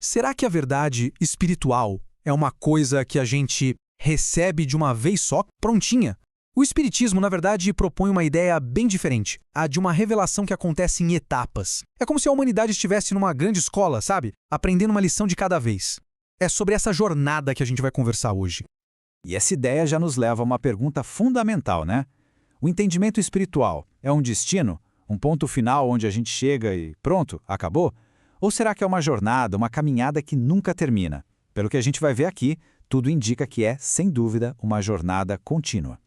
Será que a verdade espiritual é uma coisa que a gente recebe de uma vez só, prontinha? O Espiritismo, na verdade, propõe uma ideia bem diferente, a de uma revelação que acontece em etapas. É como se a humanidade estivesse numa grande escola, sabe? Aprendendo uma lição de cada vez. É sobre essa jornada que a gente vai conversar hoje. E essa ideia já nos leva a uma pergunta fundamental, né? O entendimento espiritual é um destino? Um ponto final onde a gente chega e pronto, acabou? Ou será que é uma jornada, uma caminhada que nunca termina? Pelo que a gente vai ver aqui, tudo indica que é, sem dúvida, uma jornada contínua.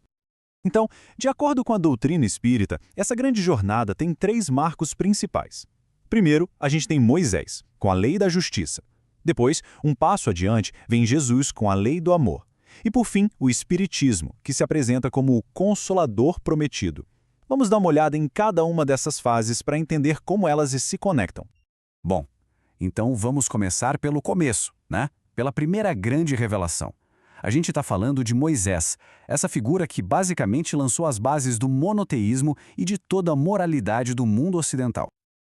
Então, de acordo com a doutrina espírita, essa grande jornada tem 3 marcos principais. Primeiro, a gente tem Moisés, com a lei da justiça. Depois, um passo adiante, vem Jesus com a lei do amor. E por fim, o Espiritismo, que se apresenta como o Consolador Prometido. Vamos dar uma olhada em cada uma dessas fases para entender como elas se conectam. Bom, então vamos começar pelo começo, né? Pela primeira grande revelação. A gente está falando de Moisés, essa figura que basicamente lançou as bases do monoteísmo e de toda a moralidade do mundo ocidental.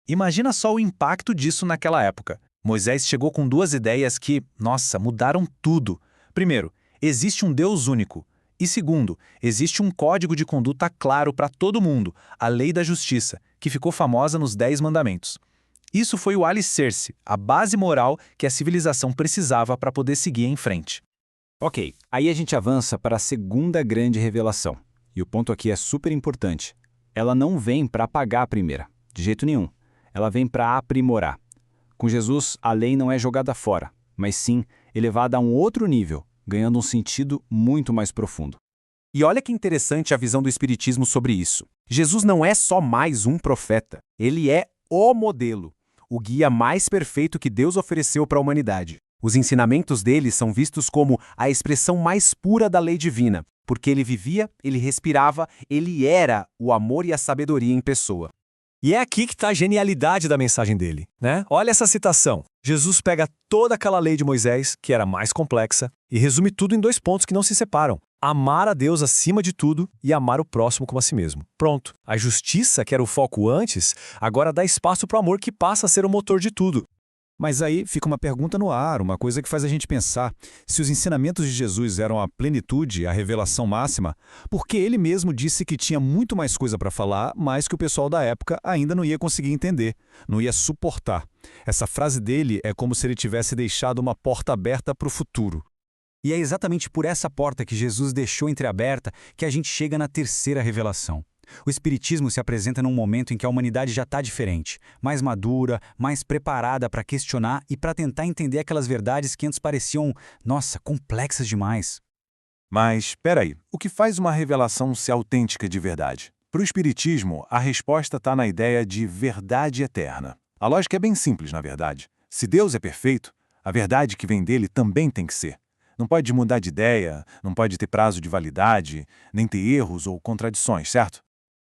Imagina só o impacto disso naquela época. Moisés chegou com 2 ideias que, nossa, mudaram tudo. Primeiro, existe um Deus único. E segundo, existe um código de conduta claro para todo mundo, a lei da justiça, que ficou famosa nos 10 mandamentos. Isso foi o alicerce, a base moral que a civilização precisava para poder seguir em frente. Ok, aí a gente avança para a segunda grande revelação. E o ponto aqui é super importante. Ela não vem para apagar a primeira, de jeito nenhum. Ela vem para aprimorar. Com Jesus, a lei não é jogada fora, mas sim elevada a um outro nível, ganhando um sentido muito mais profundo. E olha que interessante a visão do Espiritismo sobre isso. Jesus não é só mais um profeta, ele é o modelo, o guia mais perfeito que Deus ofereceu para a humanidade. Os ensinamentos dele são vistos como a expressão mais pura da lei divina, porque ele vivia, ele respirava, ele era o amor e a sabedoria em pessoa. E é aqui que está a genialidade da mensagem dele, né? Olha essa citação. Jesus pega toda aquela lei de Moisés, que era mais complexa, e resume tudo em 2 pontos que não se separam. Amar a Deus acima de tudo e amar o próximo como a si mesmo. Pronto. A justiça, que era o foco antes, agora dá espaço para o amor que passa a ser o motor de tudo. Mas aí fica uma pergunta no ar, uma coisa que faz a gente pensar. Se os ensinamentos de Jesus eram a plenitude, a revelação máxima, porque ele mesmo disse que tinha muito mais coisa para falar, mas que o pessoal da época ainda não ia conseguir entender, não ia suportar. Essa frase dele é como se ele tivesse deixado uma porta aberta para o futuro. E é exatamente por essa porta que Jesus deixou entreaberta que a gente chega na terceira revelação. O Espiritismo se apresenta num momento em que a humanidade já está diferente, mais madura, mais preparada para questionar e para tentar entender aquelas verdades que antes pareciam, nossa, complexas demais. Mas, espera aí, o que faz uma revelação ser autêntica de verdade? Para o Espiritismo, a resposta está na ideia de verdade eterna. A lógica é bem simples, na verdade. Se Deus é perfeito, a verdade que vem dele também tem que ser. Não pode mudar de ideia, não pode ter prazo de validade, nem ter erros ou contradições, certo?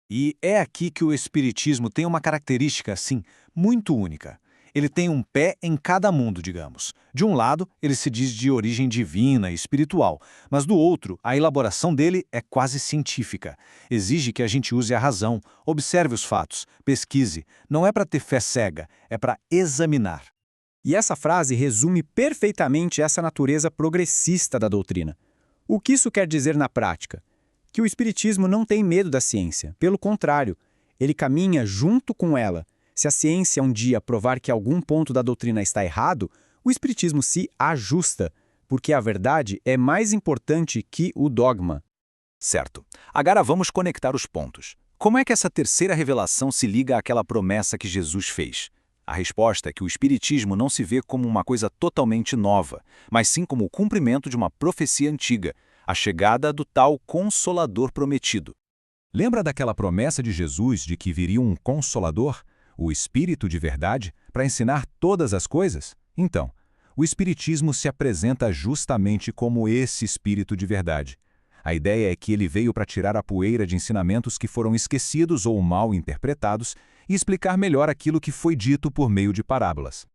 E é aqui que o Espiritismo tem uma característica, assim, muito única. Ele tem um pé em cada mundo, digamos. De um lado, ele se diz de origem divina e espiritual, mas do outro, a elaboração dele é quase científica. Exige que a gente use a razão, observe os fatos, pesquise. Não é para ter fé cega, é para examinar. E essa frase resume perfeitamente essa natureza progressista da doutrina. O que isso quer dizer na prática? Que o Espiritismo não tem medo da ciência. Pelo contrário, ele caminha junto com ela. Se a ciência um dia provar que algum ponto da doutrina está errado, o Espiritismo se ajusta, porque a verdade é mais importante que o dogma. Certo. Agora vamos conectar os pontos. Como é que essa terceira revelação se liga àquela promessa que Jesus fez? A resposta é que o Espiritismo não se vê como uma coisa totalmente nova, mas sim como o cumprimento de uma profecia antiga, a chegada do tal Consolador Prometido. Lembra daquela promessa de Jesus de que viria um Consolador, o Espírito de verdade, para ensinar todas as coisas? Então, o Espiritismo se apresenta justamente como esse Espírito de verdade. A ideia é que ele veio para tirar a poeira de ensinamentos que foram esquecidos ou mal interpretados e explicar melhor aquilo que foi dito por meio de parábolas.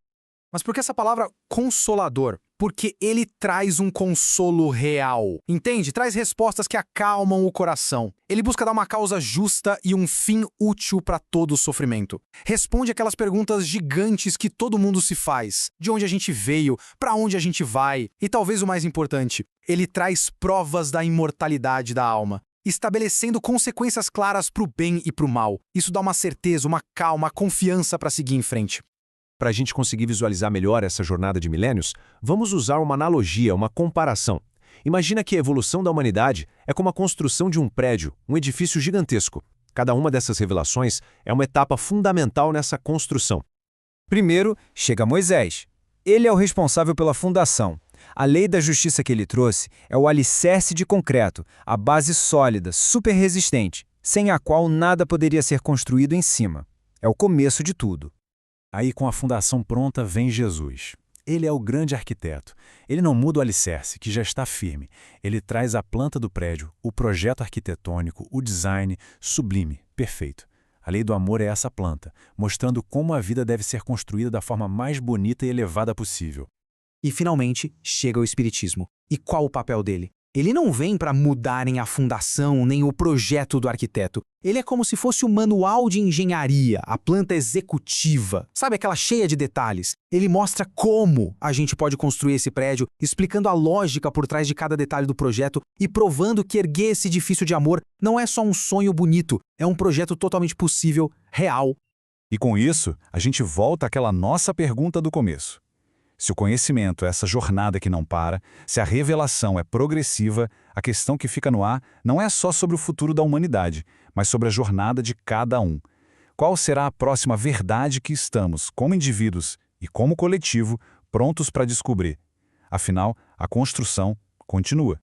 Mas por que essa palavra consolador? Porque ele traz um consolo real. Entende? Traz respostas que acalmam o coração. Ele busca dar uma causa justa e um fim útil para todo o sofrimento. Responde aquelas perguntas gigantes que todo mundo se faz. De onde a gente veio? Para onde a gente vai? E talvez o mais importante, ele traz provas da imortalidade da alma, estabelecendo consequências claras para o bem e para o mal. Isso dá uma certeza, uma calma, uma confiança para seguir em frente. Para a gente conseguir visualizar melhor essa jornada de milênios, vamos usar uma analogia, uma comparação. Imagina que a evolução da humanidade é como a construção de um prédio, um edifício gigantesco. Cada uma dessas revelações é uma etapa fundamental nessa construção. Primeiro, chega Moisés. Ele é o responsável pela fundação. A lei da justiça que ele trouxe é o alicerce de concreto, a base sólida, super resistente, sem a qual nada poderia ser construído em cima. É o começo de tudo. Aí, com a fundação pronta, vem Jesus. Ele é o grande arquiteto. Ele não muda o alicerce, que já está firme. Ele traz a planta do prédio, o projeto arquitetônico, o design sublime, perfeito. A lei do amor é essa planta, mostrando como a vida deve ser construída da forma mais bonita e elevada possível. E finalmente chega o Espiritismo. E qual o papel dele? Ele não vem para mudarem a fundação nem o projeto do arquiteto. Ele é como se fosse o manual de engenharia, a planta executiva. Sabe aquela cheia de detalhes? Ele mostra como a gente pode construir esse prédio, explicando a lógica por trás de cada detalhe do projeto e provando que erguer esse edifício de amor não é só um sonho bonito, é um projeto totalmente possível, real. E com isso, a gente volta àquela nossa pergunta do começo. Se o conhecimento é essa jornada que não para, se a revelação é progressiva, a questão que fica no ar não é só sobre o futuro da humanidade, mas sobre a jornada de cada um. Qual será a próxima verdade que estamos, como indivíduos e como coletivo, prontos para descobrir? Afinal, a construção continua.